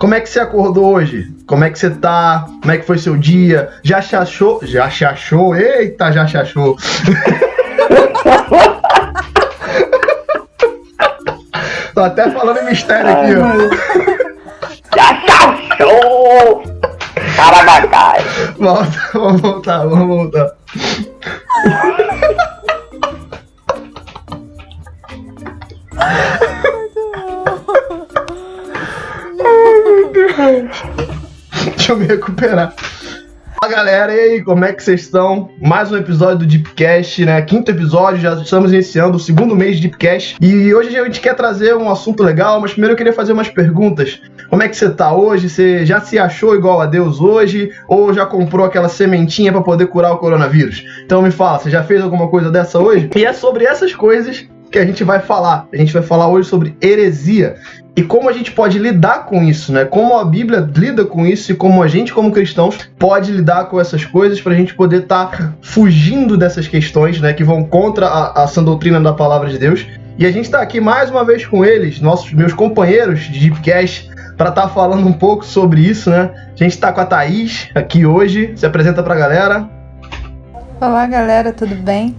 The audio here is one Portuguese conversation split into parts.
Como é que você acordou hoje? Como é que você tá? Como é que foi seu dia? Já chachou? Já chachou? Eita, já chachou. Tô até falando em mistério aqui, ó. Já chachou! Carabacai! Vamos voltar. Deixa eu me recuperar. Fala galera, e aí, como é que vocês estão? Mais um episódio do Deepcast, né? 5º episódio, já estamos iniciando o 2º mês de Deepcast. E hoje a gente quer trazer um assunto legal, mas primeiro eu queria fazer umas perguntas. Como é que você tá hoje? Você já se achou igual a Deus hoje? Ou já comprou aquela sementinha pra poder curar o coronavírus? Então me fala, você já fez alguma coisa dessa hoje? E é sobre essas coisas que a gente vai falar. A gente vai falar hoje sobre heresia. E como a gente pode lidar com isso, né? Como a Bíblia lida com isso e como a gente, como cristãos, pode lidar com essas coisas para a gente poder estar fugindo dessas questões, né? Que vão contra a sã doutrina da palavra de Deus. E a gente está aqui mais uma vez com eles, meus companheiros de Deepcast, para estar falando um pouco sobre isso, né? A gente está com a Thaís aqui hoje. Se apresenta para a galera. Olá, galera, tudo bem?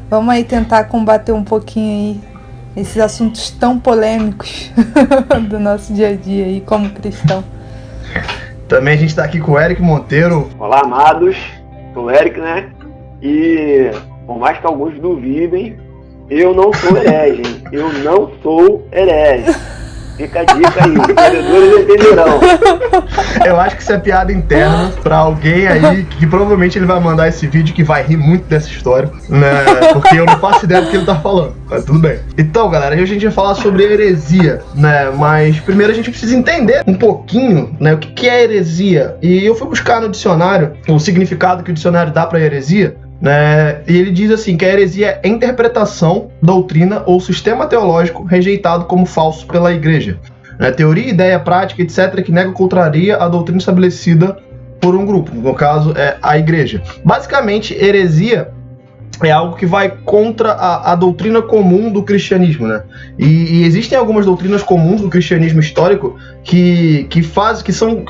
Vamos aí tentar combater um pouquinho aí esses assuntos tão polêmicos do nosso dia a dia aí como cristão. Também a gente está aqui com o Eric Monteiro. Olá, amados. Sou o Eric, né? E por mais que alguns duvidem, eu não sou herege, hein? Eu não sou herege. Fica a dica aí, os entendedores entenderão. Eu acho que isso é piada interna pra alguém aí que provavelmente ele vai mandar esse vídeo que vai rir muito dessa história, né? Porque eu não faço ideia do que ele tá falando, mas tudo bem. Então, galera, hoje a gente vai falar sobre heresia, né? Mas primeiro a gente precisa entender um pouquinho, né, o que é heresia. E eu fui buscar no dicionário o significado que o dicionário dá pra heresia. E ele diz assim que a heresia é interpretação, doutrina ou sistema teológico rejeitado como falso pela igreja. Teoria, ideia, prática, etc., que nega ou contraria a doutrina estabelecida por um grupo, no caso é a igreja. Basicamente, heresia é algo que vai contra a doutrina comum do cristianismo, né? E existem algumas doutrinas comuns do cristianismo histórico que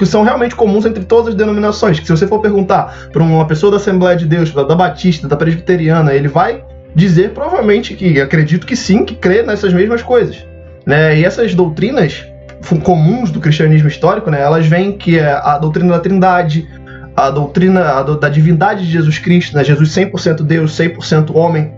são realmente comuns entre todas as denominações. Que se você for perguntar para uma pessoa da Assembleia de Deus, da Batista, da Presbiteriana, ele vai dizer provavelmente que, acredito que sim, que crê nessas mesmas coisas, né? E essas doutrinas comuns do cristianismo histórico, né? Elas vêm que é a doutrina da Trindade, a doutrina da divindade de Jesus Cristo, né? Jesus 100% Deus, 100% homem,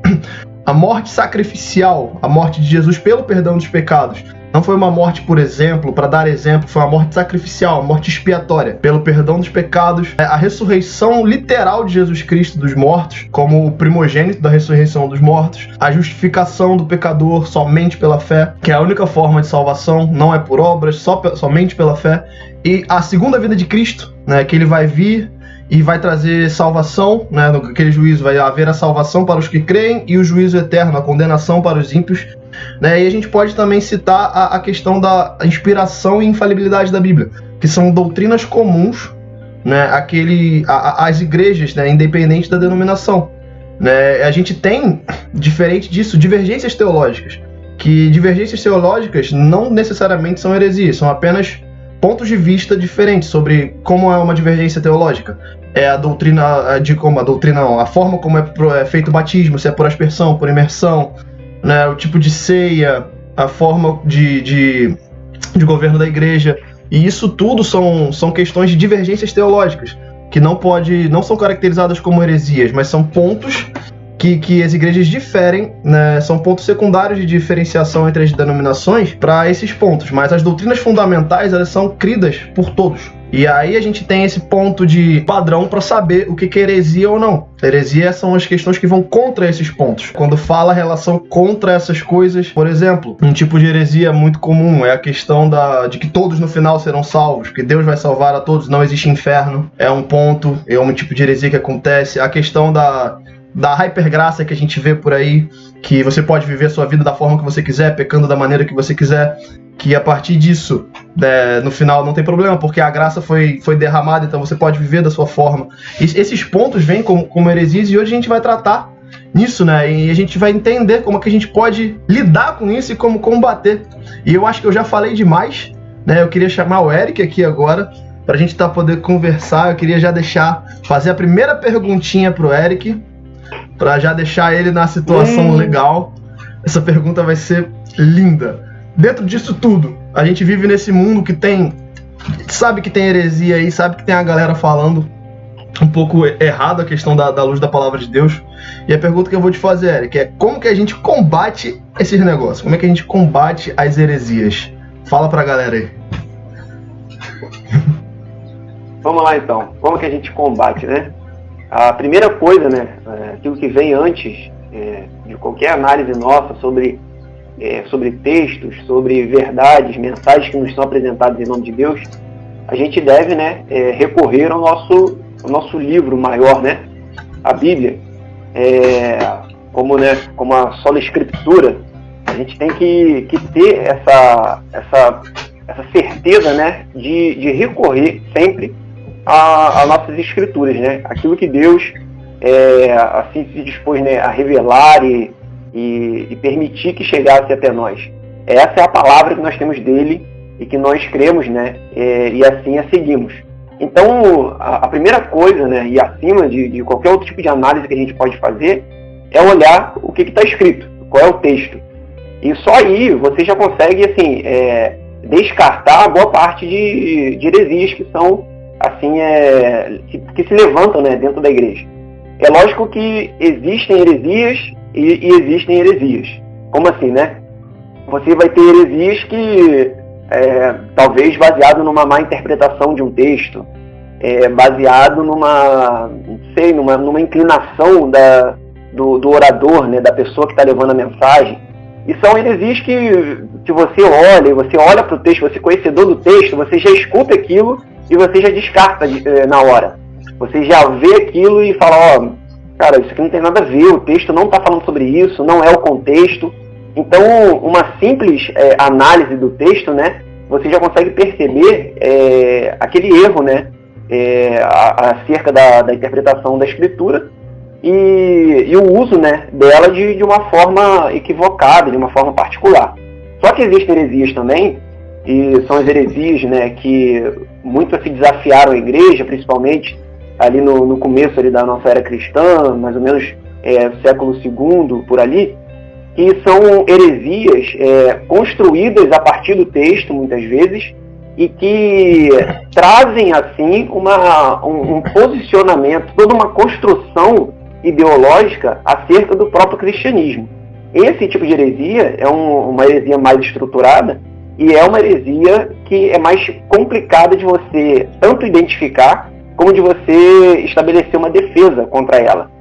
a morte sacrificial, a morte de Jesus pelo perdão dos pecados. Não foi uma morte, por exemplo, para dar exemplo, foi uma morte sacrificial, uma morte expiatória, pelo perdão dos pecados. A ressurreição literal de Jesus Cristo dos mortos, como o primogênito da ressurreição dos mortos. A justificação do pecador somente pela fé, que é a única forma de salvação, não é por obras, somente pela fé. E a segunda vida de Cristo, né, que ele vai vir e vai trazer salvação, né, naquele juízo vai haver a salvação para os que creem e o juízo eterno, a condenação para os ímpios, né, e a gente pode também citar a questão da inspiração e infalibilidade da Bíblia, que são doutrinas comuns, né, às igrejas, né, independente da denominação, né. A gente tem, diferente disso, divergências teológicas, que divergências teológicas não necessariamente são heresias, são apenas pontos de vista diferentes sobre como é uma divergência teológica. É a doutrina a forma como é feito o batismo, se é por aspersão, por imersão, né, o tipo de ceia, a forma de governo da igreja. E isso tudo são questões de divergências teológicas, que não são caracterizadas como heresias, mas são pontos que as igrejas diferem, né, são pontos secundários de diferenciação entre as denominações para esses pontos, mas as doutrinas fundamentais elas são cridas por todos. E aí a gente tem esse ponto de padrão para saber o que é heresia ou não. Heresia são as questões que vão contra esses pontos. Quando fala a relação contra essas coisas, por exemplo, um tipo de heresia muito comum é a questão de que todos no final serão salvos, que Deus vai salvar a todos, não existe inferno. É um ponto, é um tipo de heresia que acontece. A questão da hypergraça que a gente vê por aí, que você pode viver a sua vida da forma que você quiser, pecando da maneira que você quiser, que a partir disso, no final não tem problema, porque a graça foi derramada, então você pode viver da sua forma. Esses pontos vêm como heresias e hoje a gente vai tratar nisso, né? E a gente vai entender como que a gente pode lidar com isso e como combater. E eu acho que eu já falei demais, né? Eu queria chamar o Eric aqui agora pra gente poder conversar. Eu queria já fazer a primeira perguntinha pro Eric, pra já deixar ele na situação legal. Essa pergunta vai ser linda. Dentro disso tudo, a gente vive nesse mundo que sabe que tem heresia aí, sabe que tem a galera falando um pouco errado a questão da luz da palavra de Deus. E a pergunta que eu vou te fazer, Eric, é como que a gente combate esses negócios? Como é que a gente combate as heresias? Fala pra galera aí. Vamos lá então, como que a gente combate, né? A primeira coisa, né, aquilo que vem antes de qualquer análise nossa sobre textos, sobre verdades, mensagens que nos são apresentadas em nome de Deus, a gente deve, né, recorrer ao nosso livro maior, né, a Bíblia, como a sola escritura. A gente tem que ter essa certeza, né, de recorrer sempre às nossas escrituras, né, aquilo que Deus assim se dispôs, né, a revelar e permitir que chegasse até nós. Essa é a palavra que nós temos dele e que nós cremos, né, e assim a seguimos. Então, a primeira coisa, né, e acima de qualquer outro tipo de análise que a gente pode fazer, é olhar o que está escrito, qual é o texto. E só aí você já consegue, assim, descartar boa parte de heresias que são, assim, que se levantam, né, dentro da igreja. É lógico que existem heresias e existem heresias. Como assim, né? Você vai ter heresias que, talvez baseado numa má interpretação de um texto, baseado numa inclinação do orador, né, da pessoa que está levando a mensagem. E são heresias que você olha para o texto, você conhecedor do texto, você já escuta aquilo e você já descarta na hora. Você já vê aquilo e fala, cara, isso aqui não tem nada a ver, o texto não está falando sobre isso, não é o contexto. Então, uma simples análise do texto, né, você já consegue perceber aquele erro, né, acerca da interpretação da escritura e o uso, né, dela de uma forma equivocada, de uma forma particular. Só que existem heresias também, e são as heresias, né, que muito se desafiaram a igreja, principalmente ali no começo ali da nossa era cristã, mais ou menos século II, por ali, que são heresias construídas a partir do texto, muitas vezes, e que trazem, assim, um posicionamento, toda uma construção ideológica acerca do próprio cristianismo. Esse tipo de heresia é uma heresia mais estruturada e é uma heresia que é mais complicada de você tanto identificar como de você estabelecer uma defesa contra ela.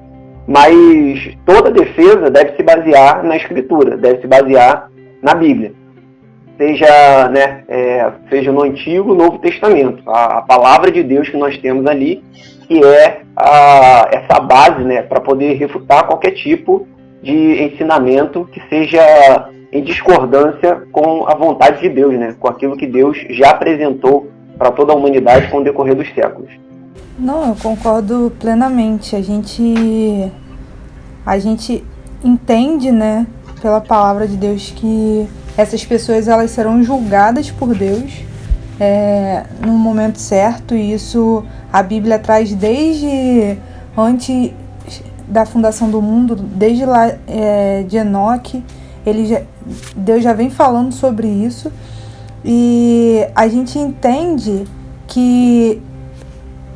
Mas toda defesa deve se basear na Escritura, deve se basear na Bíblia. Seja no Antigo ou Novo Testamento. A palavra de Deus que nós temos ali, que é essa base, né, para poder refutar qualquer tipo de ensinamento que seja em discordância com a vontade de Deus, né, com aquilo que Deus já apresentou para toda a humanidade com o decorrer dos séculos. Não, eu concordo plenamente. A gente entende, né, pela palavra de Deus que essas pessoas elas serão julgadas por Deus no momento certo, e isso a Bíblia traz desde antes da fundação do mundo, desde lá de Enoque. Deus já vem falando sobre isso, e a gente entende que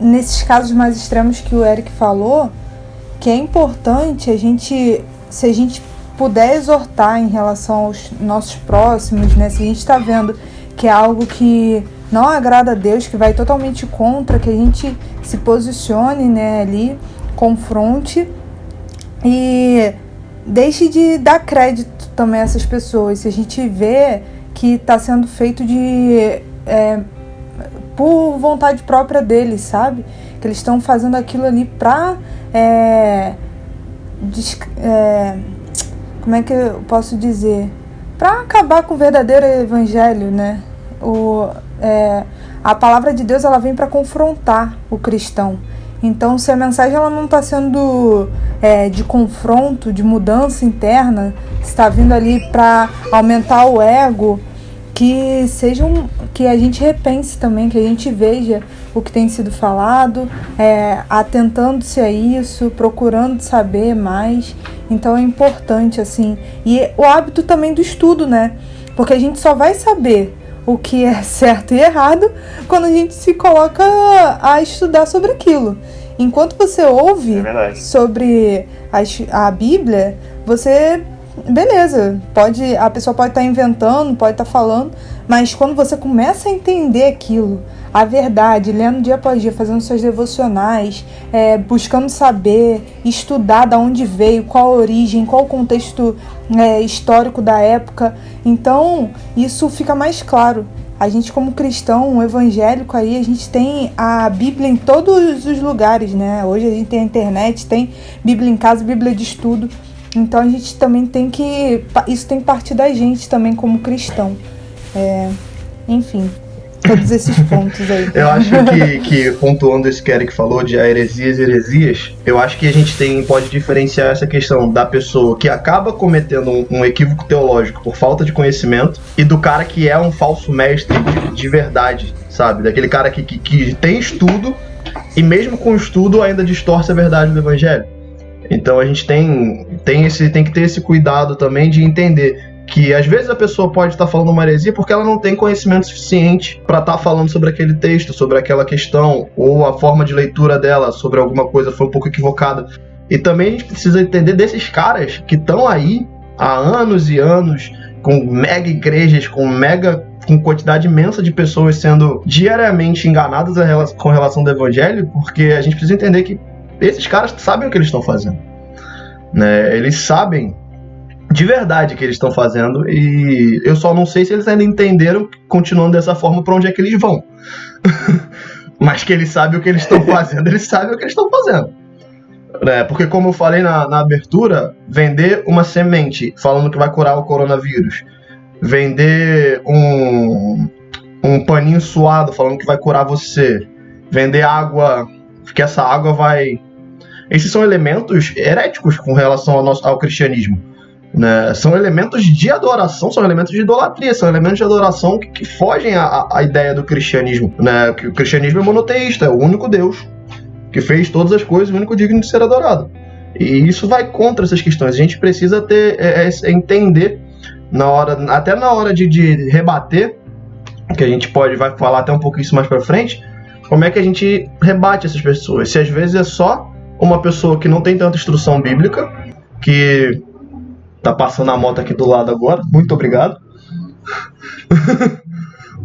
nesses casos mais extremos que o Eric falou, que é importante se a gente puder exortar em relação aos nossos próximos, né? Se a gente está vendo que é algo que não agrada a Deus, que vai totalmente contra, que a gente se posicione, né, ali, confronte e deixe de dar crédito também a essas pessoas. Se a gente vê que está sendo feito por vontade própria deles, sabe? Que eles estão fazendo aquilo ali para como é que eu posso dizer? Para acabar com o verdadeiro evangelho, né? A palavra de Deus, ela vem para confrontar o cristão. Então, se a mensagem ela não está sendo de confronto, de mudança interna, está vindo ali para aumentar o ego, que a gente repense também, que a gente veja o que tem sido falado, atentando-se a isso, procurando saber mais. Então é importante, assim. E o hábito também do estudo, né? Porque a gente só vai saber o que é certo e errado quando a gente se coloca a estudar sobre aquilo. Enquanto você ouve sobre a Bíblia, você... Beleza, a pessoa pode estar inventando, pode estar falando, mas quando você começa a entender aquilo, a verdade, lendo dia após dia, fazendo suas devocionais, buscando saber, estudar de onde veio, qual a origem, qual o contexto histórico da época, então isso fica mais claro. A gente, como cristão, um evangélico aí, a gente tem a Bíblia em todos os lugares, né? Hoje a gente tem a internet, tem Bíblia em casa, Bíblia de estudo. Então a gente também isso tem que partir da gente também como cristão. Enfim, todos esses pontos aí. Eu acho que pontuando isso que Eric falou de heresias e heresias, eu acho que a gente pode diferenciar essa questão da pessoa que acaba cometendo um equívoco teológico por falta de conhecimento e do cara que é um falso mestre de verdade, sabe? Daquele cara que tem estudo e mesmo com estudo ainda distorce a verdade do evangelho. Então a gente tem que ter esse cuidado também de entender que às vezes a pessoa pode estar falando uma heresia porque ela não tem conhecimento suficiente para estar falando sobre aquele texto, sobre aquela questão, ou a forma de leitura dela sobre alguma coisa foi um pouco equivocada. E também a gente precisa entender desses caras que estão aí há anos e anos, com mega igrejas, com quantidade imensa de pessoas sendo diariamente enganadas com relação ao evangelho, porque a gente precisa entender que esses caras sabem o que eles estão fazendo, né? Eles sabem de verdade o que eles estão fazendo e eu só não sei se eles ainda entenderam, continuando dessa forma, para onde é que eles vão. Mas que eles sabem o que eles estão fazendo, eles sabem o que eles estão fazendo. Porque como eu falei na abertura, vender uma semente falando que vai curar o coronavírus, vender um paninho suado falando que vai curar você, vender água, que essa água vai... Esses são elementos heréticos com relação ao cristianismo, né? São elementos de adoração, são elementos de idolatria, são elementos de adoração que fogem à ideia do cristianismo, né? Que o cristianismo é monoteísta, é o único Deus que fez todas as coisas, o único digno de ser adorado. E isso vai contra essas questões. A gente precisa entender, até na hora de rebater, que a gente vai falar até um pouco isso mais pra frente, como é que a gente rebate essas pessoas. Se às vezes é só uma pessoa que não tem tanta instrução bíblica, que tá passando a moto aqui do lado agora, muito obrigado.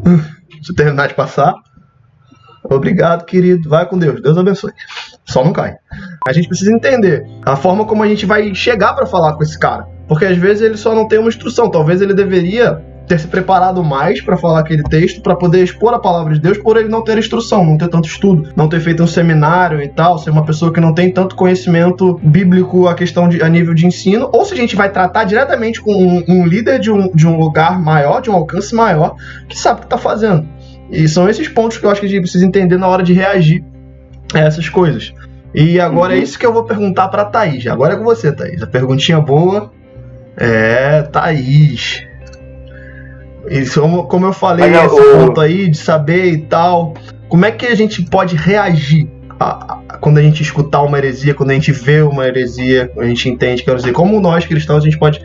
Deixa eu terminar de passar. Obrigado, querido, vai com Deus, Deus abençoe. Só não cai. A gente precisa entender a forma como a gente vai chegar para falar com esse cara, porque às vezes ele só não tem uma instrução, talvez ele deveria ter se preparado mais para falar aquele texto, para poder expor a palavra de Deus, por ele não ter instrução, não ter tanto estudo, não ter feito um seminário e tal, ser uma pessoa que não tem tanto conhecimento bíblico a nível de ensino, ou se a gente vai tratar diretamente com um líder de um lugar maior, de um alcance maior, que sabe o que está fazendo. E são esses pontos que eu acho que a gente precisa entender na hora de reagir a essas coisas. E agora é isso que eu vou perguntar para a Thaís. Agora é com você, Thaís. A perguntinha boa Thaís. Isso, como eu falei, esse ponto aí de saber e tal, como é que a gente pode reagir quando a gente escutar uma heresia, quando a gente vê uma heresia, a gente entende, quer dizer, como nós cristãos a gente pode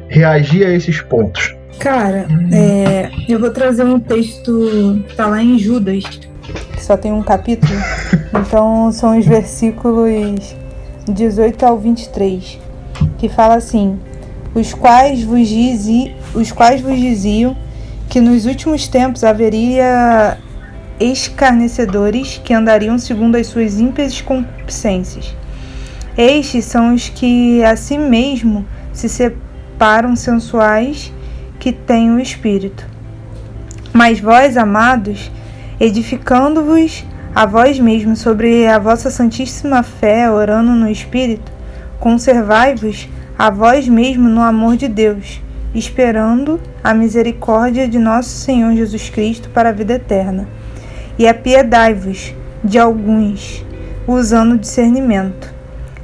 reagir a esses pontos? Cara, eu vou trazer um texto que tá lá em Judas, que só tem um capítulo, então são os versículos 18 ao 23, que fala assim: os quais vos diziam que nos últimos tempos haveria escarnecedores que andariam segundo as suas ímpias concupiscências. Estes são os que a si mesmo se separam sensuais, que têm o Espírito. Mas vós, amados, edificando-vos a vós mesmos sobre a vossa santíssima fé, orando no Espírito, conservai-vos a vós mesmos no amor de Deus, esperando a misericórdia de nosso Senhor Jesus Cristo para a vida eterna. E apiedai-vos de alguns, usando discernimento,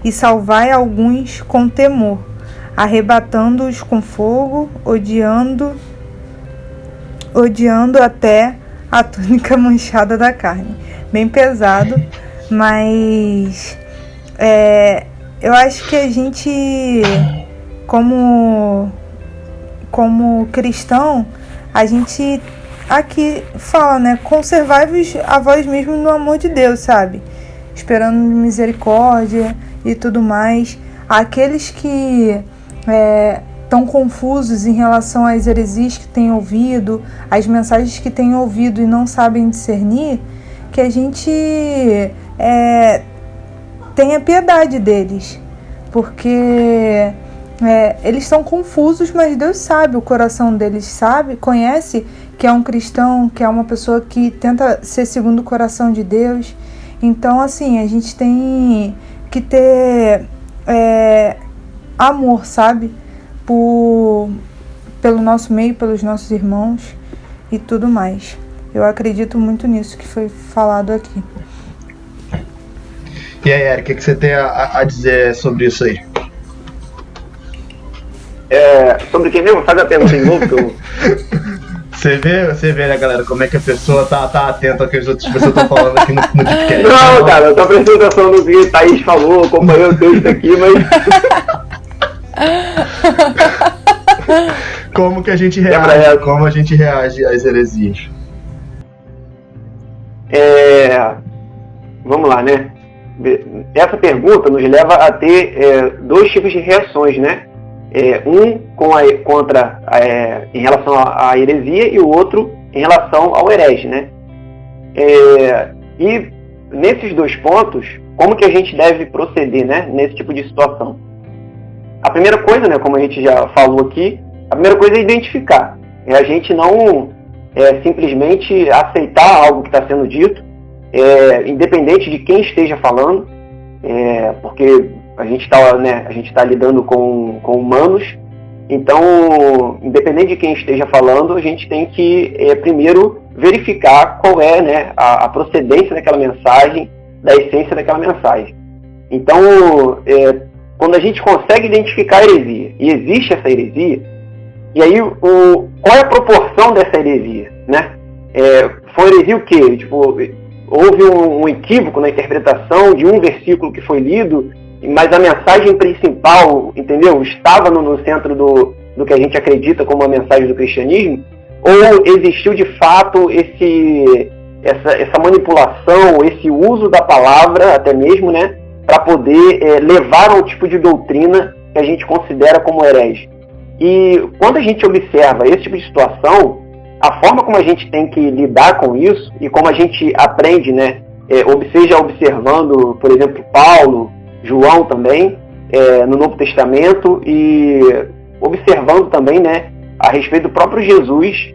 e salvai alguns com temor, arrebatando-os com fogo, odiando até a túnica manchada da carne. Bem pesado, mas eu acho que a gente, como cristão, a gente aqui fala, né? Conservai-vos a vós mesmos no amor de Deus, sabe? Esperando misericórdia e tudo mais. Aqueles que estão confusos em relação às heresias que têm ouvido, às mensagens que têm ouvido e não sabem discernir, que a gente tenha piedade deles, porque eles estão confusos, mas Deus sabe o coração deles, sabe, conhece que é um cristão, que é uma pessoa que tenta ser segundo o coração de Deus. Então, assim, a gente tem que ter amor, sabe, pelo nosso meio, pelos nossos irmãos e tudo mais. Eu acredito muito nisso que foi falado aqui. E aí, Eric, o que você tem a dizer sobre isso aí? Sobre o que mesmo? Faz a pergunta de novo que eu... Você vê, né, galera, como é que a pessoa tá atenta ao que as outras pessoas estão falando aqui no podcast. Não, cara, eu tô prestando atenção no que a Thaís falou, acompanhei o texto aqui, mas... Como que a gente reage? Como a gente reage às heresias? Vamos lá, né? Essa pergunta nos leva a ter dois tipos de reações, né? Um em relação à heresia e o outro em relação ao herege, né? E nesses dois pontos, como que a gente deve proceder, né? Nesse tipo de situação? A primeira coisa, né? Como a gente já falou aqui, a primeira coisa é identificar. É a gente não simplesmente aceitar algo que está sendo dito, independente de quem esteja falando, porque a gente está lidando com humanos. Então, independente de quem esteja falando, a gente tem que primeiro verificar qual é, né, a procedência daquela mensagem, da essência daquela mensagem. Então, quando a gente consegue identificar a heresia, e existe essa heresia, e aí qual é a proporção dessa heresia, né? Foi heresia o quê? Tipo, houve um equívoco na interpretação de um versículo que foi lido, mas a mensagem principal, entendeu? Estava no centro do que a gente acredita como a mensagem do cristianismo, ou existiu de fato essa manipulação, esse uso da palavra, até mesmo, né, para poder levar a um tipo de doutrina que a gente considera como herege. E quando a gente observa esse tipo de situação, a forma como a gente tem que lidar com isso, e como a gente aprende, né, seja observando, por exemplo, Paulo, João também, no Novo Testamento, e observando também, né, a respeito do próprio Jesus,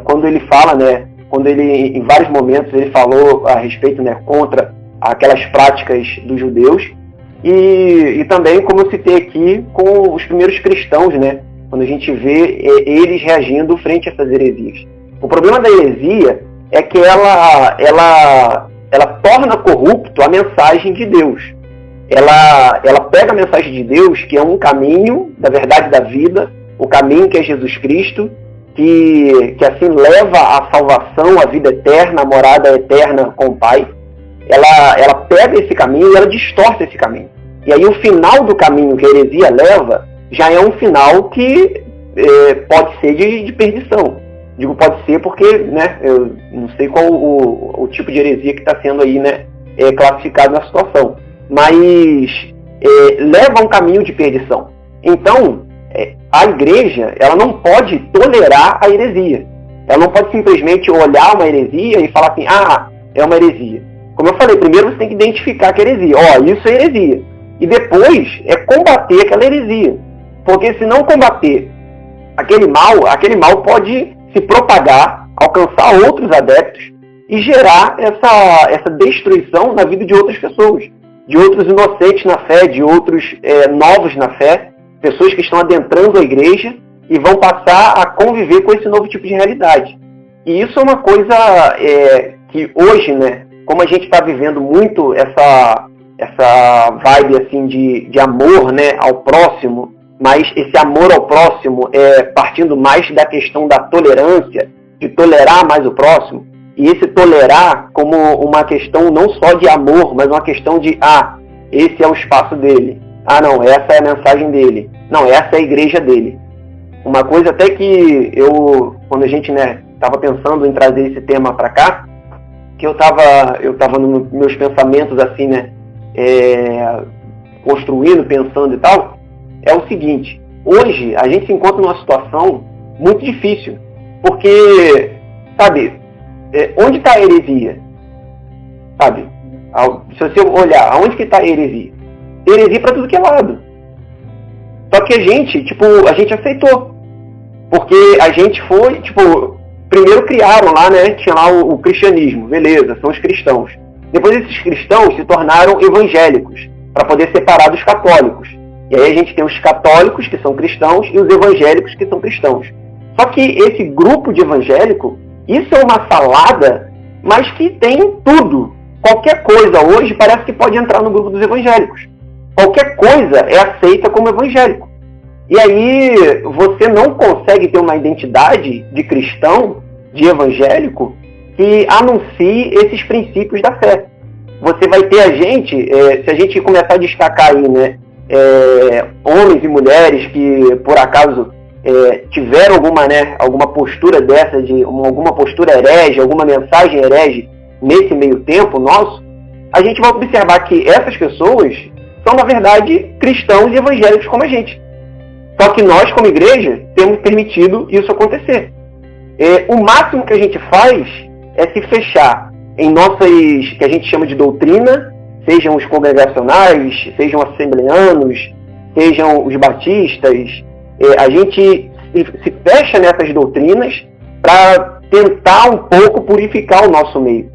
quando ele fala, né, quando ele, em vários momentos, ele falou a respeito, né, contra aquelas práticas dos judeus, e também, como eu citei aqui, com os primeiros cristãos, né, quando a gente vê eles reagindo frente a essas heresias. O problema da heresia é que ela torna corrupto a mensagem de Deus. Ela pega a mensagem de Deus, que é um caminho da verdade da vida, o caminho que é Jesus Cristo, que assim leva à salvação, à vida eterna, à morada eterna com o Pai. Ela pega esse caminho e ela distorce esse caminho. E aí o final do caminho que a heresia leva já é um final que pode ser de perdição. Digo pode ser porque, né, eu não sei qual o tipo de heresia que está sendo aí, né, classificado na situação. Mas leva a um caminho de perdição. Então, a igreja, ela não pode tolerar a heresia. Ela não pode simplesmente olhar uma heresia e falar assim, é uma heresia. Como eu falei, primeiro você tem que identificar que é heresia. Isso é heresia. E depois combater aquela heresia. Porque se não combater aquele mal pode se propagar, alcançar outros adeptos e gerar essa destruição na vida de outras pessoas. De outros inocentes na fé, de outros novos na fé, pessoas que estão adentrando a igreja e vão passar a conviver com esse novo tipo de realidade. E isso é uma coisa que hoje, né, como a gente está vivendo muito essa vibe assim, de amor, né, ao próximo, mas esse amor ao próximo partindo mais da questão da tolerância, de tolerar mais o próximo, e esse tolerar como uma questão não só de amor, mas uma questão de, esse é o espaço dele. Não, essa é a mensagem dele. Não, essa é a igreja dele. Uma coisa até que quando a gente, estava pensando em trazer esse tema para cá, que eu tava nos meus pensamentos assim, construindo, pensando e tal, é o seguinte: hoje a gente se encontra numa situação muito difícil, porque, sabe, onde está a heresia? Sabe? Se você olhar, aonde que está a heresia? Heresia para tudo que é lado. Só que a gente aceitou. Porque a gente foi, primeiro criaram lá, tinha lá o cristianismo, beleza, são os cristãos. Depois esses cristãos se tornaram evangélicos, para poder separar dos católicos. E aí a gente tem os católicos, que são cristãos, e os evangélicos, que são cristãos. Só que esse grupo de evangélico, isso é uma salada, mas que tem tudo. Qualquer coisa hoje parece que pode entrar no grupo dos evangélicos. Qualquer coisa é aceita como evangélico. E aí você não consegue ter uma identidade de cristão, de evangélico, que anuncie esses princípios da fé. Você vai ter se a gente começar a destacar aí, homens e mulheres que por acaso tiveram alguma postura dessa, alguma postura herege, alguma mensagem herege nesse meio tempo nosso, a gente vai observar que essas pessoas são, na verdade, cristãos e evangélicos como a gente. Só que nós, como igreja, temos permitido isso acontecer. O máximo que a gente faz é se fechar em nossas, que a gente chama de doutrina, sejam os congregacionais, sejam assembleanos, sejam os batistas. A gente se fecha nessas doutrinas para tentar um pouco purificar o nosso meio.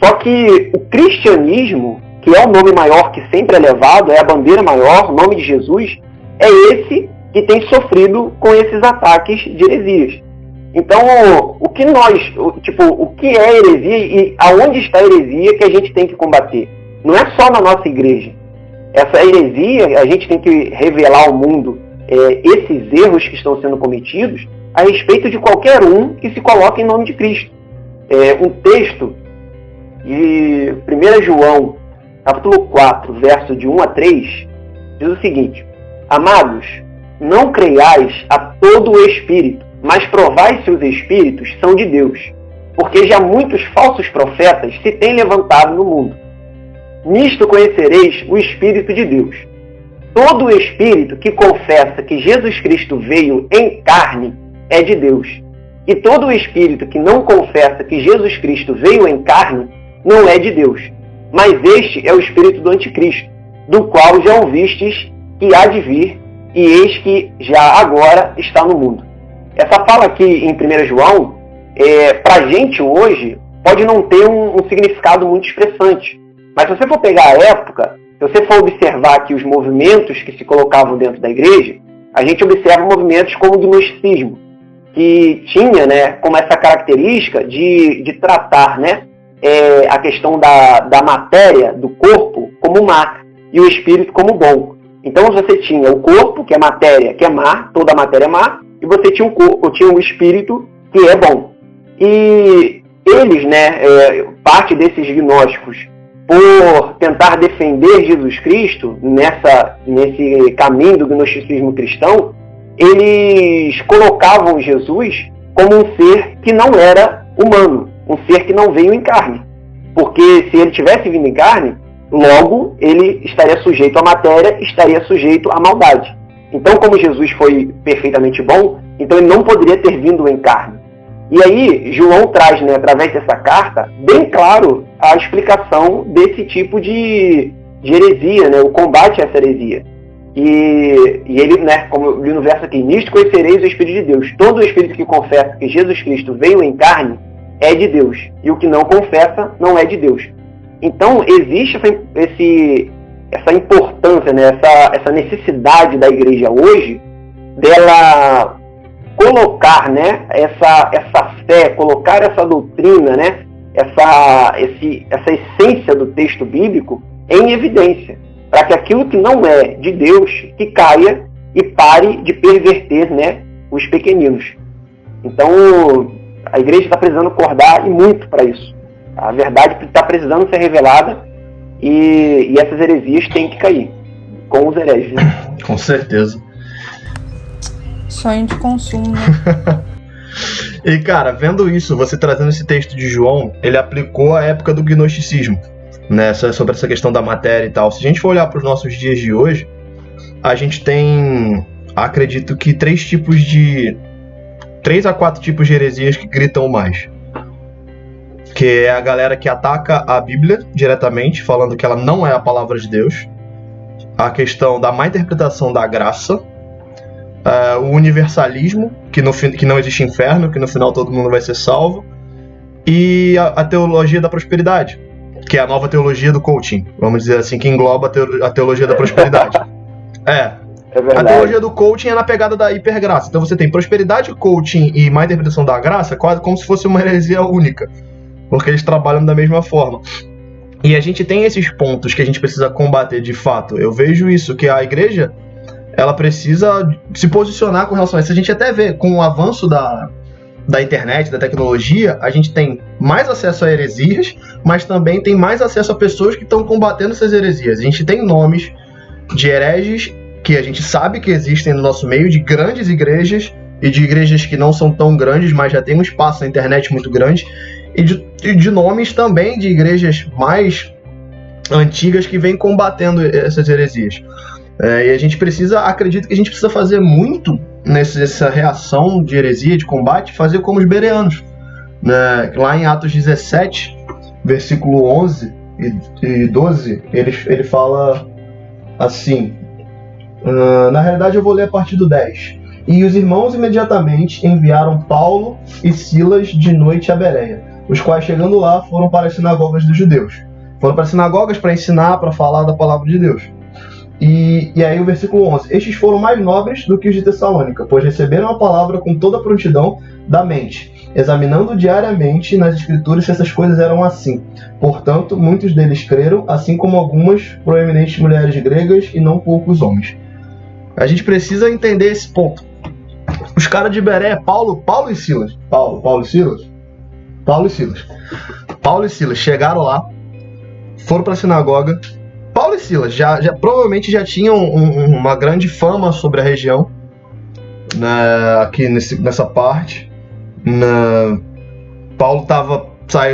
Só que o cristianismo, que é o nome maior que sempre é levado, é a bandeira maior, o nome de Jesus, é esse que tem sofrido com esses ataques de heresias. Então, o que é heresia e aonde está a heresia que a gente tem que combater? Não é só na nossa igreja. Essa heresia, a gente tem que revelar ao mundo esses erros que estão sendo cometidos a respeito de qualquer um que se coloque em nome de Cristo. Um texto de 1 João, capítulo 4, verso de 1 a 3, diz o seguinte: Amados, não creiais a todo o Espírito, mas provai se os Espíritos são de Deus, porque já muitos falsos profetas se têm levantado no mundo. Nisto conhecereis o Espírito de Deus. Todo o Espírito que confessa que Jesus Cristo veio em carne é de Deus. E todo o Espírito que não confessa que Jesus Cristo veio em carne não é de Deus. Mas este é o Espírito do Anticristo, do qual já ouvistes que há de vir, e eis que já agora está no mundo. Essa fala aqui em 1 João, para a gente hoje, pode não ter um significado muito expressante. Mas se você for pegar a época, se você for observar aqui os movimentos que se colocavam dentro da igreja, a gente observa movimentos como o gnosticismo, que tinha como essa característica de tratar a questão da matéria, do corpo, como má, e o espírito como bom. Então você tinha o corpo, que é matéria, que é má, toda a matéria é má, e você tinha o espírito, que é bom. E eles, parte desses gnósticos, por tentar defender Jesus Cristo nesse caminho do gnosticismo cristão, eles colocavam Jesus como um ser que não era humano, um ser que não veio em carne. Porque se ele tivesse vindo em carne, logo ele estaria sujeito à matéria, estaria sujeito à maldade. Então, como Jesus foi perfeitamente bom, então ele não poderia ter vindo em carne. E aí, João traz, através dessa carta, bem claro a explicação desse tipo de heresia, o combate a essa heresia. E ele, como eu li no verso aqui, nisto conhecereis o Espírito de Deus. Todo o Espírito que confessa que Jesus Cristo veio em carne é de Deus, e o que não confessa não é de Deus. Então, existe essa importância, essa necessidade da igreja hoje, dela colocar essa fé, colocar essa doutrina, essa essência do texto bíblico em evidência, para que aquilo que não é de Deus, que caia e pare de perverter os pequeninos. Então, A igreja está precisando acordar, e muito, para isso. A verdade está precisando ser revelada, e essas heresias têm que cair com os hereges, né? Com certeza. Sonho de consumo, né? E cara, vendo isso, você trazendo esse texto de João, ele aplicou a época do gnosticismo, né, sobre essa questão da matéria e tal. Se a gente for olhar para os nossos dias de hoje, a gente tem, acredito que 3 a 4 tipos de heresias que gritam mais. Que é a galera que ataca a Bíblia diretamente, falando que ela não é a palavra de Deus. A questão da má interpretação da graça. O universalismo, que não existe inferno, que no final todo mundo vai ser salvo. E a teologia da prosperidade, que é a nova teologia do coaching, vamos dizer assim, que engloba a teologia da prosperidade. É A verdade. teologia do coaching é na pegada da hipergraça. Então você tem prosperidade, coaching e má interpretação da graça, quase como se fosse uma heresia única, porque eles trabalham da mesma forma. E a gente tem esses pontos que a gente precisa combater de fato. Eu vejo isso, que a igreja, ela precisa se posicionar com relação a isso. A gente até vê, com o avanço da internet, da tecnologia, a gente tem mais acesso a heresias, mas também tem mais acesso a pessoas que estão combatendo essas heresias. A gente tem nomes de hereges que a gente sabe que existem no nosso meio, de grandes igrejas e de igrejas que não são tão grandes, mas já tem um espaço na internet muito grande, e de nomes também de igrejas mais antigas que vêm combatendo essas heresias. E a gente acredito que a gente precisa fazer muito nessa reação de heresia, de combate, fazer como os bereanos. Lá em Atos 17, versículo 11 e 12, ele fala assim, na realidade eu vou ler a partir do 10. E os irmãos imediatamente enviaram Paulo e Silas de noite a Bereia, os quais, chegando lá, foram para as sinagogas dos judeus. Foram para as sinagogas para ensinar, para falar da palavra de Deus. E aí o versículo 11: estes foram mais nobres do que os de Tessalônica, pois receberam a palavra com toda a prontidão da mente, examinando diariamente nas escrituras se essas coisas eram assim. Portanto, muitos deles creram, assim como algumas proeminentes mulheres gregas e não poucos homens. A gente precisa entender esse ponto. Os caras de Bereia, Paulo e Silas. Paulo e Silas chegaram lá, foram para a sinagoga. Paulo e Silas provavelmente já tinham uma grande fama sobre a região, né, aqui nessa parte. Paulo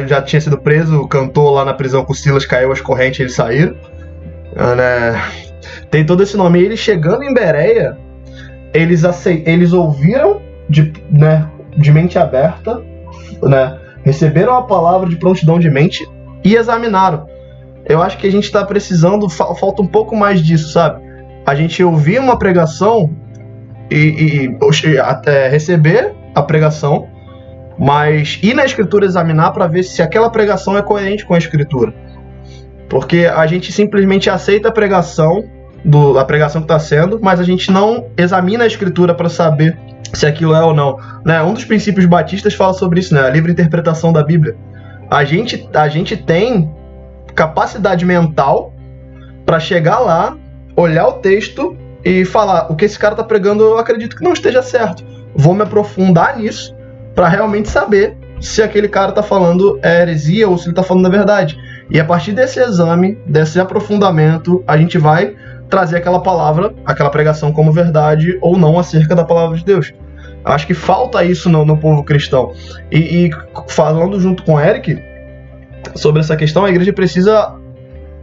já tinha sido preso, cantou lá na prisão com Silas, caiu as correntes e eles saíram. Tem todo esse nome. E eles chegando em Bereia, eles ouviram de mente aberta, né, receberam a palavra de prontidão de mente e examinaram. Eu acho que a gente está precisando, falta um pouco mais disso, sabe? A gente ouvir uma pregação e até receber a pregação, mas ir na escritura examinar para ver se aquela pregação é coerente com a escritura. Porque a gente simplesmente aceita a pregação que está sendo, mas a gente não examina a escritura para saber se aquilo é ou não. Um dos princípios batistas fala sobre isso, a livre interpretação da Bíblia. A gente tem capacidade mental para chegar lá, olhar o texto e falar: o que esse cara está pregando eu acredito que não esteja certo. Vou me aprofundar nisso para realmente saber se aquele cara está falando heresia ou se ele está falando a verdade. E a partir desse exame, desse aprofundamento, a gente vai trazer aquela palavra, aquela pregação como verdade ou não acerca da palavra de Deus. Acho que falta isso no povo cristão. E falando junto com o Eric sobre essa questão, a igreja precisa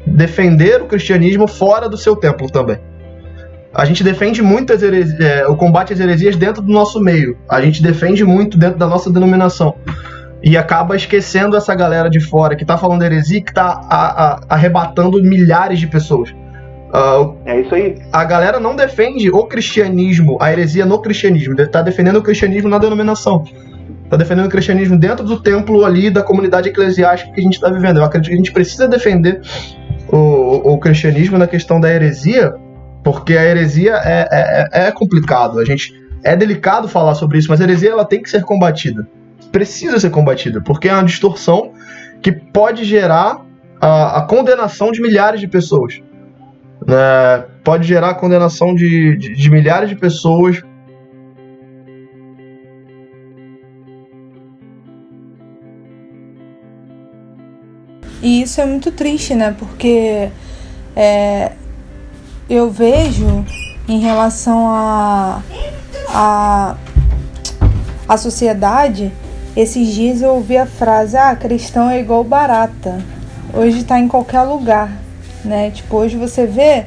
defender o cristianismo fora do seu templo também. A gente defende muito o combate às heresias dentro do nosso meio. A gente defende muito dentro da nossa denominação. E acaba esquecendo essa galera de fora que está falando heresia, que está arrebatando milhares de pessoas. É isso aí. A galera não defende o cristianismo, a heresia no cristianismo. Está defendendo o cristianismo na denominação. Está defendendo o cristianismo dentro do templo ali, da comunidade eclesiástica que a gente está vivendo. Eu acredito que a gente precisa defender o cristianismo na questão da heresia, porque a heresia é complicado. É delicado falar sobre isso, mas a heresia ela tem que ser combatida. Precisa ser combatida, porque é uma distorção que pode gerar a condenação de milhares de pessoas. Pode gerar a condenação de milhares de pessoas. E isso é muito triste, né? Porque eu vejo em relação à sociedade, esses dias eu ouvi a frase, cristão é igual barata. Hoje tá em qualquer lugar, né? Tipo, hoje você vê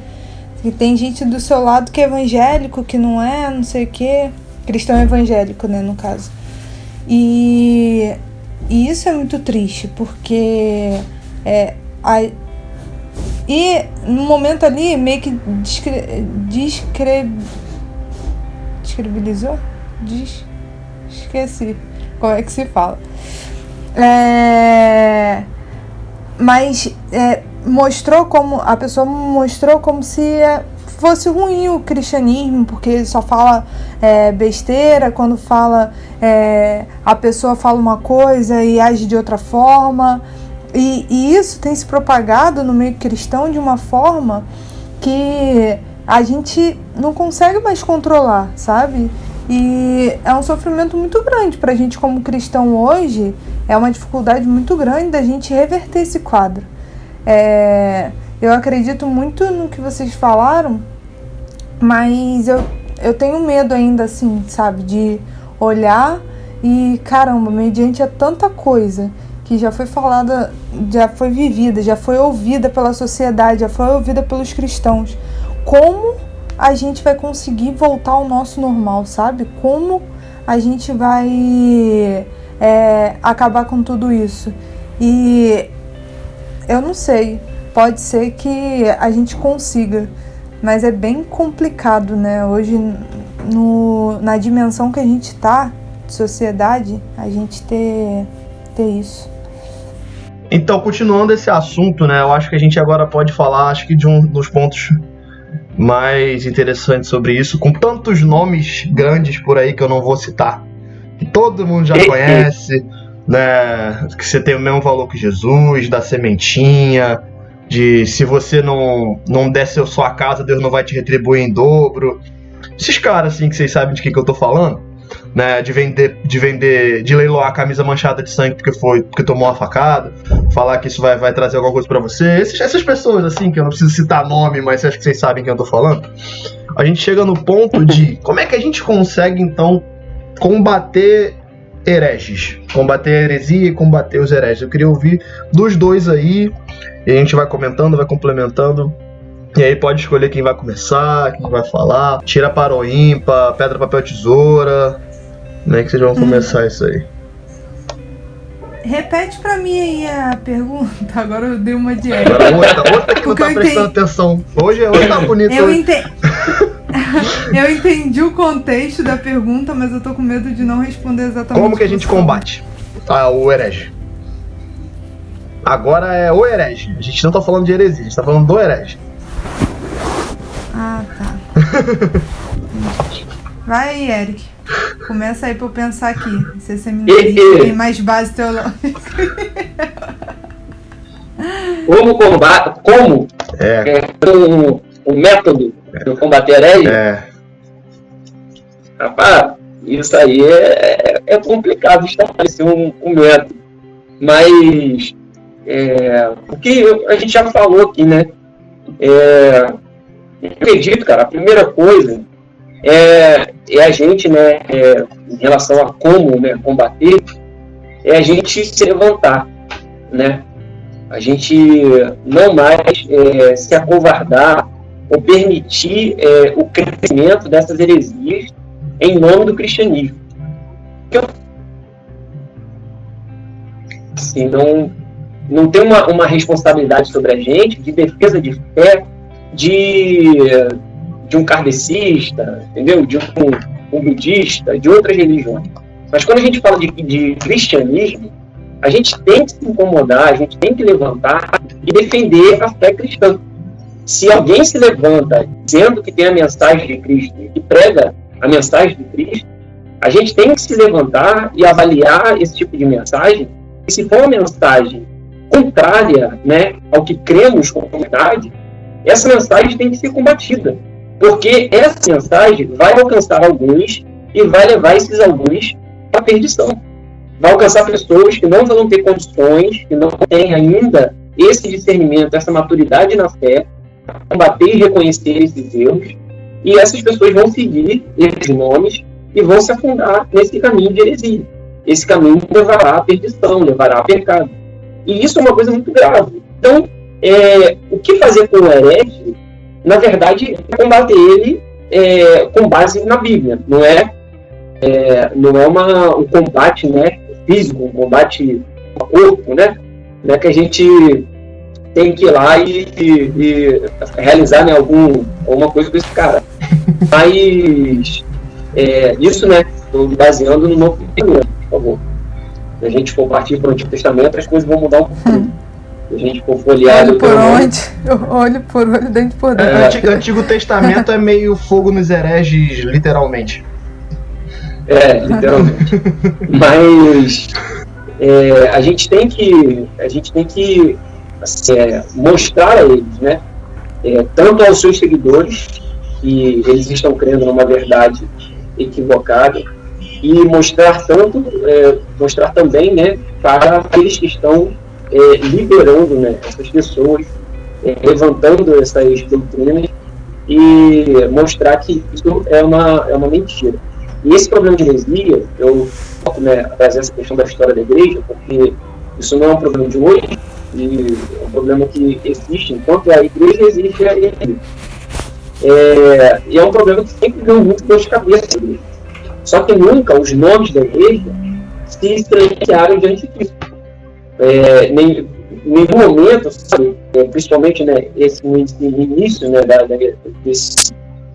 que tem gente do seu lado que é evangélico, que não é, não sei o quê. Cristão evangélico, né, no caso. E isso é muito triste, porque e no momento ali meio que descredibilizou? Esqueci como é que se fala. Mas a pessoa mostrou como se fosse ruim o cristianismo, porque só fala besteira, quando fala a pessoa fala uma coisa e age de outra forma, e isso tem se propagado no meio cristão de uma forma que a gente não consegue mais controlar, sabe? E é um sofrimento muito grande pra gente como cristão hoje, é uma dificuldade muito grande da gente reverter esse quadro. Eu acredito muito no que vocês falaram, mas eu tenho medo ainda, assim, sabe, de olhar e, caramba, mediante a tanta coisa que já foi falada, já foi vivida, já foi ouvida pela sociedade, já foi ouvida pelos cristãos, como a gente vai conseguir voltar ao nosso normal, sabe? Como a gente vai acabar com tudo isso? E eu não sei, pode ser que a gente consiga, mas é bem complicado, né? Hoje, na dimensão que a gente tá, de sociedade, a gente ter isso. Então, continuando esse assunto, né? Eu acho que a gente agora pode falar, acho que de um dos pontos mais interessantes sobre isso, com tantos nomes grandes por aí que eu não vou citar, que todo mundo já conhece, né? Que você tem o mesmo valor que Jesus, da sementinha, de se você não der sua casa, Deus não vai te retribuir em dobro. Esses caras, assim, que vocês sabem de que eu tô falando, né? De leiloar a camisa manchada de sangue porque tomou uma facada, falar que isso vai trazer alguma coisa pra você. Essas pessoas, assim, que eu não preciso citar nome, mas acho que vocês sabem quem eu tô falando. A gente chega no ponto de como é que a gente consegue, então, combater hereges, combater a heresia e combater os hereges. Eu queria ouvir dos dois aí, e a gente vai comentando, vai complementando, e aí pode escolher quem vai começar, quem vai falar, tira para o ímpar, pedra, papel, tesoura. Como é que vocês vão começar isso aí? Repete pra mim aí a pergunta, agora eu dei uma dieta. Outra que não tá prestando atenção. Hoje tá bonito. Eu entendi o contexto da pergunta, mas eu tô com medo de não responder exatamente. Como que a gente combate o herege? Agora é o herege. A gente não tá falando de heresia, a gente tá falando do herege. Ah, tá. Vai aí, Eric. Começa aí pra eu pensar aqui. Se esse seminarista tem mais base teológica. Como combate? Como? O método de combater herege? Rapaz, isso aí é complicado estabelecer um método. Mas o que a gente já falou aqui, né? Eu acredito, cara, a primeira coisa é a gente, né, em relação a como, né, combater, é a gente se levantar, né? A gente não mais se acovardar ou permitir o crescimento dessas heresias em nome do cristianismo. Assim, não tem uma responsabilidade sobre a gente de defesa de fé de um kardecista, entendeu? De um budista, de outras religiões. Mas quando a gente fala de cristianismo, a gente tem que se incomodar, a gente tem que levantar e defender a fé cristã. Se alguém se levanta dizendo que tem a mensagem de Cristo e que prega a mensagem de Cristo, a gente tem que se levantar e avaliar esse tipo de mensagem. E se for uma mensagem contrária, né, ao que cremos como verdade, essa mensagem tem que ser combatida. Porque essa mensagem vai alcançar alguns e vai levar esses alguns para a perdição. Vai alcançar pessoas que não vão ter condições, que não têm ainda esse discernimento, essa maturidade na fé, combater e reconhecer esses erros, e essas pessoas vão seguir esses nomes e vão se afundar nesse caminho de heresia. Esse caminho levará à perdição, levará ao pecado. E isso é uma coisa muito grave. Então, o que fazer com o herege, na verdade, é combater ele com base na Bíblia. Não é um combate, né, físico, um combate ao corpo, né? Não é que a gente tem que ir lá e realizar, né, alguma coisa com esse cara. Mas isso, né, estou baseando no Novo Testamento, por favor. Se a gente for partir para o Antigo Testamento, as coisas vão mudar um pouquinho. Se a gente for folhear... Olho por olho, dente por dente. O Antigo Testamento é meio fogo nos hereges, literalmente. Literalmente. Mas a gente tem que mostrar a eles, né, tanto aos seus seguidores, que eles estão crendo numa verdade equivocada, e mostrar também, né, para aqueles que estão liberando, né, essas pessoas, levantando essas doutrinas, e mostrar que isso é uma mentira. E esse problema de heresia, eu foco, né, trazer essa questão da história da igreja, porque isso não é um problema de hoje, e é um problema que existe enquanto a igreja existe a heresia. E é um problema que sempre deu muito dor de cabeça. Só que nunca os nomes da igreja se silenciaram diante disso. Em nenhum momento, sabe, principalmente, né, esse início, né,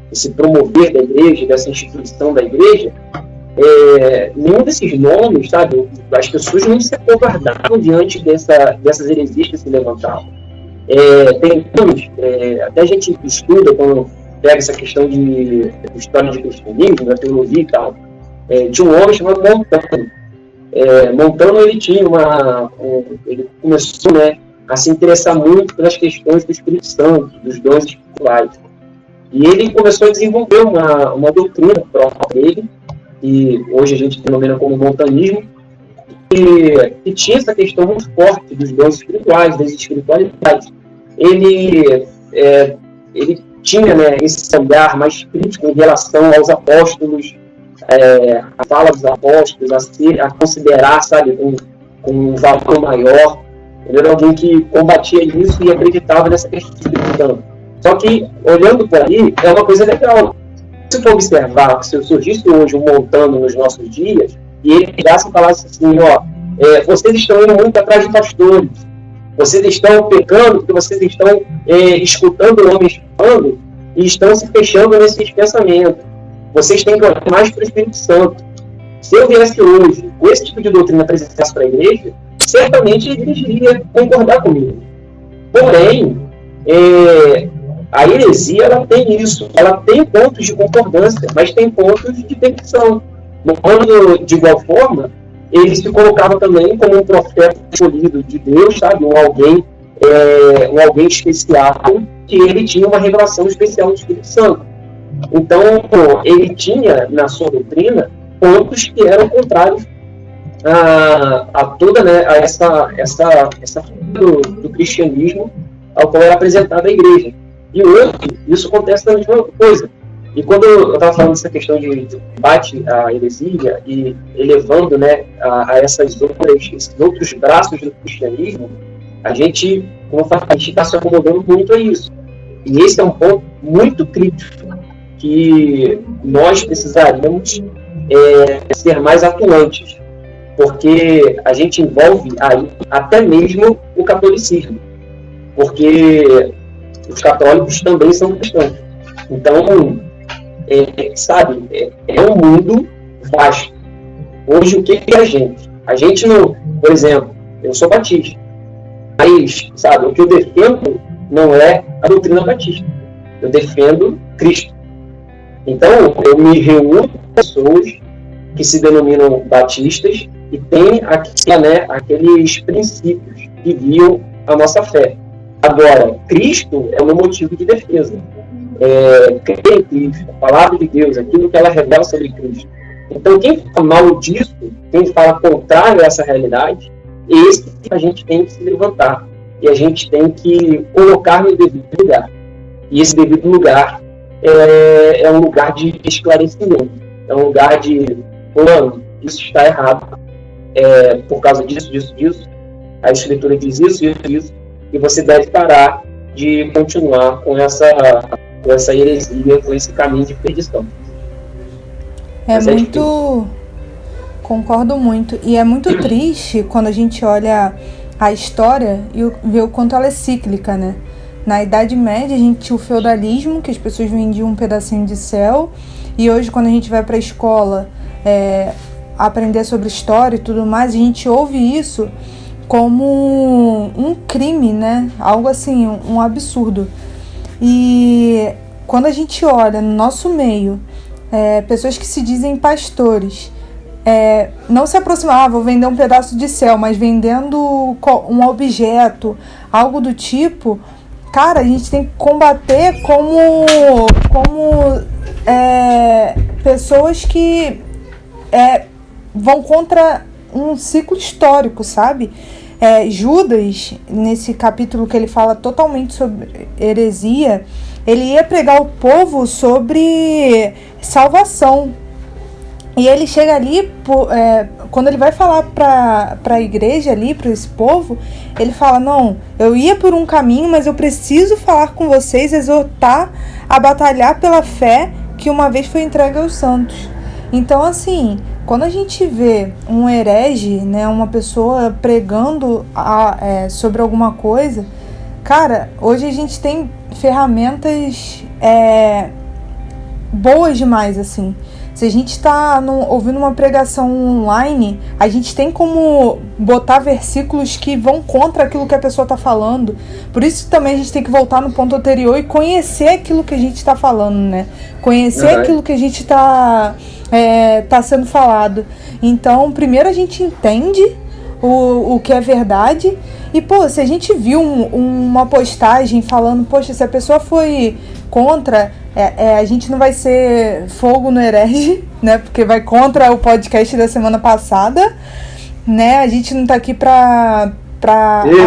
esse promover da igreja, dessa instituição da igreja, nenhum desses nomes, sabe, as pessoas não se acovardavam diante dessas heresias que se levantavam. Tem nomes, até a gente estuda quando pega essa questão de história de cristianismo, da teologia e tal, de um homem chamado Montano. Montano, ele ele começou, né, a se interessar muito pelas questões do Espírito Santo, dos dons espirituais. E ele começou a desenvolver uma doutrina própria dele, que hoje a gente denomina como montanismo, que tinha essa questão muito forte dos dons espirituais, das espiritualidades. Ele tinha, né, esse olhar mais crítico em relação aos apóstolos, a fala dos apóstolos, a considerar, sabe, um valor maior. Ele era alguém que combatia isso e acreditava nessa questão do Espírito Santo. Só que, olhando por aí, é uma coisa legal. Se for observar, se eu surgisse hoje um Montano nos nossos dias, e ele pegasse e falasse assim, vocês estão indo muito atrás de pastores, vocês estão pecando porque vocês estão escutando homens falando e estão se fechando nesses pensamentos. Vocês têm que olhar mais para o Espírito Santo. Se eu viesse hoje com esse tipo de doutrina apresentasse para a igreja, certamente a igreja iria concordar comigo. Porém, a heresia, ela tem isso, ela tem pontos de concordância, mas tem pontos de perdição. Quando, de igual forma, ele se colocava também como um profeta escolhido de Deus, sabe? Um alguém especial, que ele tinha uma revelação especial do Espírito Santo. Então, ele tinha, na sua doutrina, pontos que eram contrários a toda, né, a essa do cristianismo ao qual era apresentada a igreja. E hoje, isso acontece da mesma coisa. E quando eu estava falando dessa questão de combate à heresia e elevando, né, a esses outros braços do cristianismo, a gente está se acomodando muito a isso. E esse é um ponto muito crítico, que nós precisaríamos ser mais atuantes, porque a gente envolve aí até mesmo o catolicismo, porque os católicos também são cristãos. Então, é um mundo vasto. Hoje, o que é a gente? A gente não, por exemplo, eu sou batista, mas, sabe, o que eu defendo não é a doutrina batista, eu defendo Cristo. Então, eu me reúno com pessoas que se denominam batistas e têm aqueles princípios que guiam a nossa fé. Agora, Cristo é o meu motivo de defesa. Crer em Cristo, a palavra de Deus, aquilo que ela revela sobre Cristo. Então, quem fala mal disso, quem fala contrário a essa realidade, esse a gente tem que se levantar. e a gente tem que colocar no devido lugar. E esse devido lugar é um lugar de esclarecimento, é um lugar de, fulano, isso está errado, por causa disso, a escritura diz isso, e você deve parar de continuar com essa heresia, com esse caminho de perdição. Concordo muito. E é muito triste quando a gente olha a história e vê o quanto ela é cíclica, né? Na Idade Média a gente tinha o feudalismo, que as pessoas vendiam um pedacinho de céu, e hoje quando a gente vai para a escola aprender sobre história e tudo mais, a gente ouve isso como um crime, né? Algo assim, um absurdo. E quando a gente olha no nosso meio, pessoas que se dizem pastores, não se aproximar, vou vender um pedaço de céu, mas vendendo um objeto, algo do tipo, cara, a gente tem que combater como pessoas que vão contra um ciclo histórico, sabe? Judas, nesse capítulo que ele fala totalmente sobre heresia, ele ia pregar o povo sobre salvação. E ele chega ali, quando ele vai falar para a igreja ali, para esse povo, ele fala, não, eu ia por um caminho, mas eu preciso falar com vocês, exortar a batalhar pela fé que uma vez foi entregue aos santos. Então, assim, quando a gente vê um herege, né, uma pessoa pregando sobre alguma coisa, cara, hoje a gente tem ferramentas boas demais, assim. Se a gente está ouvindo uma pregação online, a gente tem como botar versículos que vão contra aquilo que a pessoa está falando. Por isso também a gente tem que voltar no ponto anterior e conhecer aquilo que a gente está falando, né? Conhecer aquilo que a gente está sendo falado. Então, primeiro a gente entende o que é verdade. E, se a gente viu uma postagem falando, poxa, se a pessoa foi contra, a gente não vai ser fogo no herege, né? Porque vai contra o podcast da semana passada, né? A gente não tá aqui pra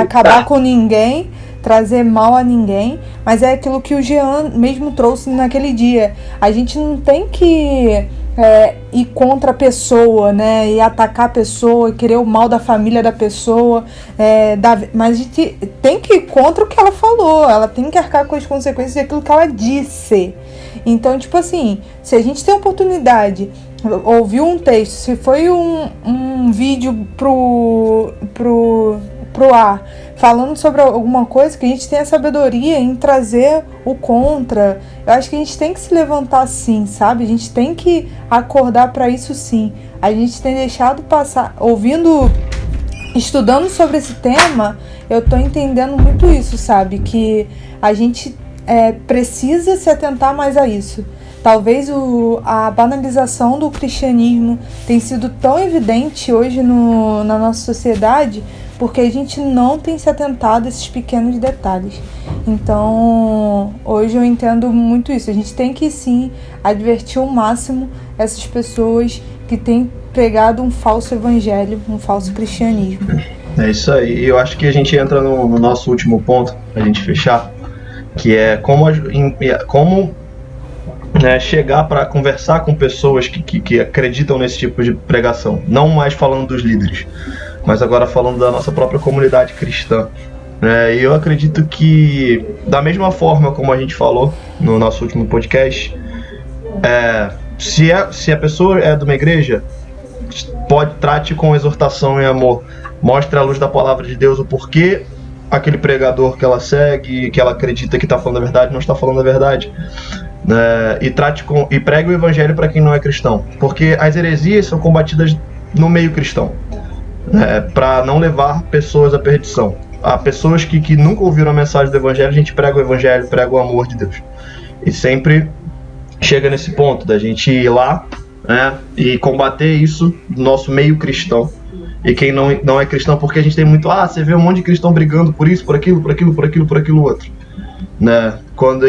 acabar com ninguém, trazer mal a ninguém, mas é aquilo que o Jean mesmo trouxe naquele dia. A gente não tem que ir contra a pessoa, né? E atacar a pessoa, querer o mal da família da pessoa, mas a gente tem que ir contra o que ela falou, ela tem que arcar com as consequências daquilo que ela disse. Então, tipo assim, se a gente tem a oportunidade, ouviu um texto, se foi um vídeo pro ar, falando sobre alguma coisa, que a gente tenha sabedoria em trazer o contra. Eu acho que a gente tem que se levantar sim, sabe? A gente tem que acordar para isso sim. A gente tem deixado passar, estudando sobre esse tema, eu tô entendendo muito isso, sabe? Que a gente precisa se atentar mais a isso. Talvez a banalização do cristianismo tenha sido tão evidente hoje na nossa sociedade, porque a gente não tem se atentado a esses pequenos detalhes. Então, hoje eu entendo muito isso. A gente tem que, sim, advertir ao máximo essas pessoas que têm pregado um falso evangelho, um falso cristianismo. É isso aí. Eu acho que a gente entra no nosso último ponto, pra gente fechar, que é como chegar para conversar com pessoas que acreditam nesse tipo de pregação. Não mais falando dos líderes, mas agora falando da nossa própria comunidade cristã. E eu acredito que, da mesma forma como a gente falou no nosso último podcast, se a pessoa é de uma igreja, trate com exortação e amor. Mostre à luz da palavra de Deus o porquê aquele pregador que ela segue, que ela acredita que está falando a verdade, não está falando a verdade. E pregue o evangelho para quem não é cristão. Porque as heresias são combatidas no meio cristão, para não levar pessoas à perdição. Há pessoas que nunca ouviram a mensagem do evangelho, a gente prega o evangelho, prega o amor de Deus. E sempre chega nesse ponto da gente ir lá, e combater isso no nosso meio cristão. E quem não é cristão, porque a gente tem muito, você vê um monte de cristão brigando por isso, por aquilo outro.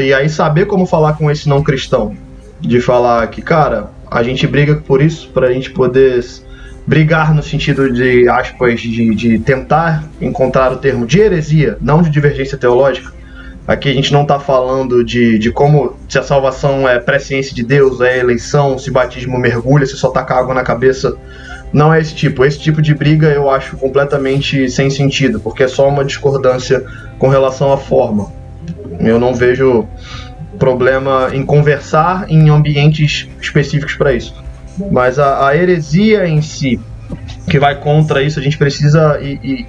E aí saber como falar com esse não cristão, de falar que, cara, a gente briga por isso, pra gente poder brigar no sentido de, aspas, de tentar encontrar o termo de heresia, não de divergência teológica. Aqui a gente não está falando de como, se a salvação é presciência de Deus, é eleição, se batismo mergulha, se só tacar água na cabeça. Não é esse tipo. Esse tipo de briga eu acho completamente sem sentido, porque é só uma discordância com relação à forma. Eu não vejo problema em conversar em ambientes específicos para isso. Mas a heresia em si, que vai contra isso, a gente precisa ir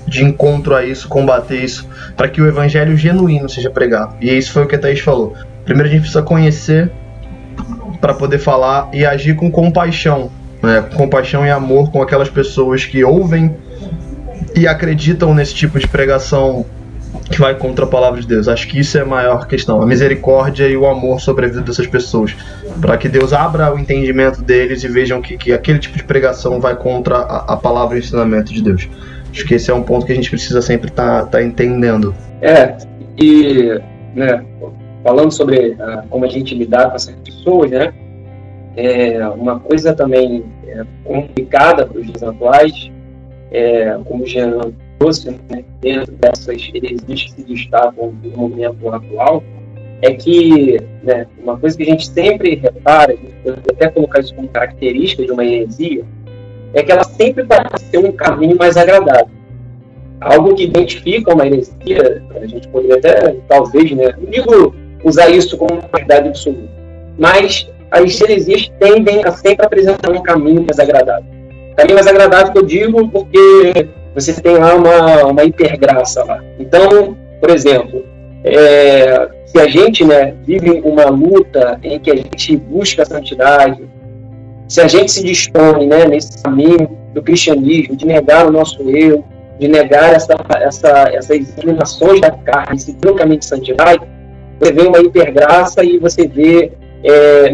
de encontro a isso, combater isso, para que o evangelho genuíno seja pregado. E isso foi o que a Thaís falou. Primeiro a gente precisa conhecer para poder falar e agir com compaixão, né? Compaixão e amor com aquelas pessoas que ouvem e acreditam nesse tipo de pregação que vai contra a palavra de Deus. Acho que isso é a maior questão, a misericórdia e o amor sobre a vida dessas pessoas, para que Deus abra o entendimento deles e vejam que aquele tipo de pregação vai contra a palavra e o ensinamento de Deus. Acho que esse é um ponto que a gente precisa sempre tá entendendo. E né, falando sobre como a gente lidar com essas pessoas, né, uma coisa também complicada para os dias atuais, como o Jean trouxe, né, dentro dessas heresias que se destacam no movimento atual, é que, né, uma coisa que a gente sempre repara, eu até colocar isso como característica de uma heresia, é que ela sempre parece ter um caminho mais agradável. Algo que identifica uma heresia, a gente poderia até, talvez, né, não digo usar isso como uma verdade absoluta, mas as heresias tendem a sempre apresentar um caminho mais agradável. Caminho mais agradável que eu digo porque você tem lá uma hipergraça lá. Então, por exemplo, se a gente, né, vive uma luta em que a gente busca a santidade, se a gente se dispõe, né, nesse caminho do cristianismo, de negar o nosso eu, de negar essas inclinações da carne, seguir um caminho de santidade, você vê uma hipergraça e você vê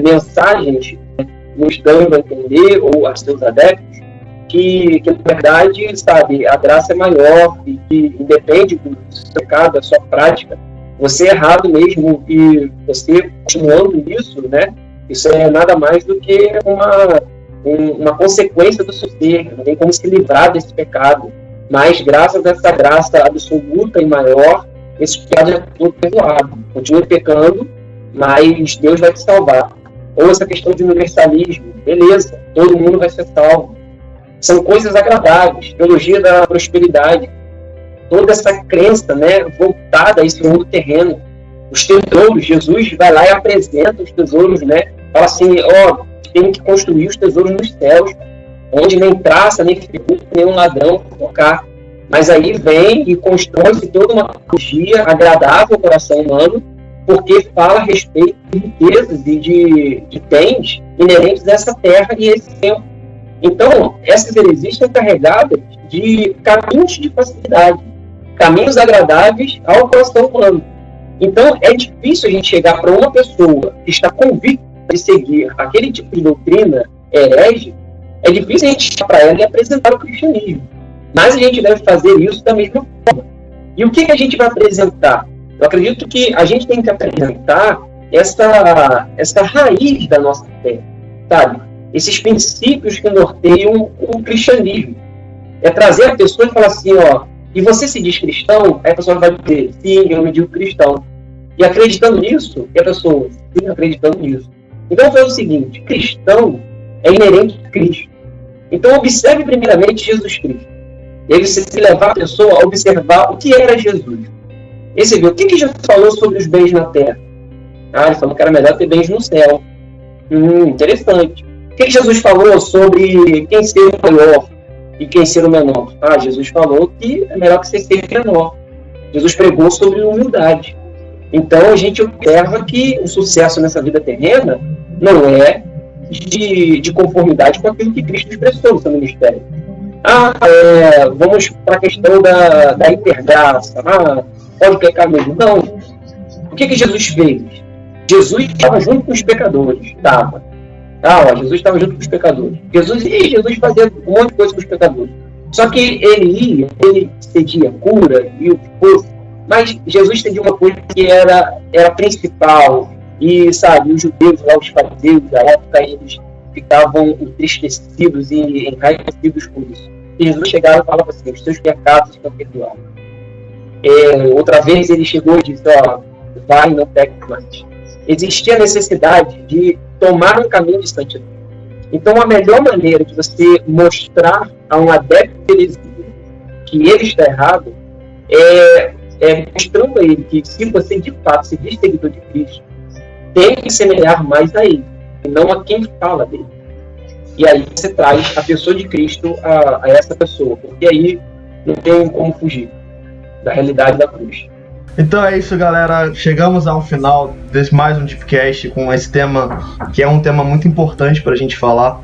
mensagens, né, nos dando a entender, ou a seus adeptos, que na verdade, sabe, a graça é maior e que independe do seu pecado, da sua prática, você é errado mesmo e você continuando nisso, né, isso é nada mais do que uma consequência do seu ser, não tem como se livrar desse pecado, mas graças a essa graça absoluta e maior, esse pecado é todo perdoado. Continue pecando, mas Deus vai te salvar. Ou essa questão de universalismo, beleza, todo mundo vai ser salvo. São coisas agradáveis, teologia da prosperidade, toda essa crença, né, voltada a esse mundo terreno. Os tesouros, Jesus vai lá e apresenta os tesouros, né, fala assim, tem que construir os tesouros nos céus, onde nem traça, nem figura, nenhum ladrão tocar. Mas aí vem e constrói-se toda uma teologia agradável ao coração humano, porque fala a respeito de riquezas e de bens inerentes a essa terra e a esse tempo. Então, essas heresias estão carregadas de caminhos de facilidade, caminhos agradáveis ao coração humano. Então, é difícil a gente chegar para uma pessoa que está convicta de seguir aquele tipo de doutrina herege, é difícil a gente chegar para ela e apresentar o cristianismo. Mas a gente deve fazer isso da mesma forma. E o que a gente vai apresentar? Eu acredito que a gente tem que apresentar essa raiz da nossa fé, sabe? Esses princípios que norteiam o cristianismo. É trazer a pessoa e falar assim, e você se diz cristão? Aí a pessoa vai dizer, sim, eu me digo cristão. E acreditando nisso, e a pessoa, sim, acreditando nisso. Então foi o seguinte, cristão é inerente a Cristo. Então observe primeiramente Jesus Cristo. E aí você se levar a pessoa a observar o que era Jesus. E você vê, o que Jesus falou sobre os bens na terra? Ele falou que era melhor ter bens no céu. Interessante. O que Jesus falou sobre quem ser o maior e quem ser o menor? Jesus falou que é melhor que você seja menor. Jesus pregou sobre humildade. Então a gente observa que o sucesso nessa vida terrena não é de conformidade com aquilo que Cristo expressou no seu ministério. Vamos para a questão da hipergraça. Pode pecar mesmo? Não. O que Jesus fez? Jesus estava junto com os pecadores. Jesus estava junto com os pecadores. Jesus fazia um monte de coisa com os pecadores. Só que ele cedia cura e o que fosse. Mas Jesus cedia uma coisa que era principal. E, sabe, os judeus lá, os fariseus da época, eles ficavam entristecidos e enraivecidos com isso. E Jesus chegava e falava assim: os seus pecados estão perdoados. Outra vez ele chegou e disse: ó, vai e não peque mais. Existia a necessidade de tomar um caminho de santidade. Então a melhor maneira de você mostrar a um adepto heresia que ele está errado é mostrando a ele que, se você de fato se diz seguidor de Cristo, tem que semelhar mais a ele, e não a quem fala dele. E aí você traz a pessoa de Cristo a essa pessoa, porque aí não tem como fugir da realidade da cruz. Então é isso, galera. Chegamos ao final desse mais um Deepcast com esse tema, que é um tema muito importante pra gente falar,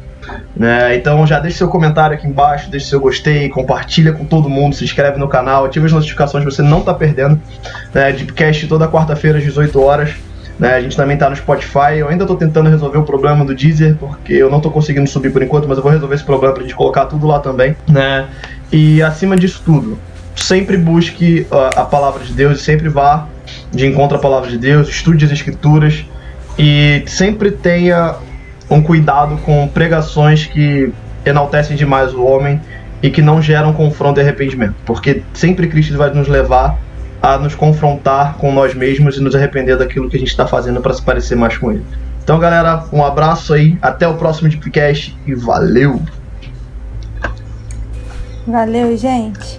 né? Então já deixa seu comentário aqui embaixo, deixa seu gostei, compartilha com todo mundo, se inscreve no canal, ativa as notificações pra você não tá perdendo, né? Deepcast toda quarta-feira às 18 horas. Né, a gente também tá no Spotify. Eu ainda tô tentando resolver o problema do Deezer, porque eu não tô conseguindo subir por enquanto, mas eu vou resolver esse problema pra gente colocar tudo lá também, né? E acima disso tudo, sempre busque a palavra de Deus, sempre vá de encontro à palavra de Deus, estude as escrituras e sempre tenha um cuidado com pregações que enaltecem demais o homem e que não geram confronto e arrependimento, porque sempre Cristo vai nos levar a nos confrontar com nós mesmos e nos arrepender daquilo que a gente está fazendo para se parecer mais com ele. Então, galera, um abraço aí, até o próximo Deepcast e valeu! Valeu, gente!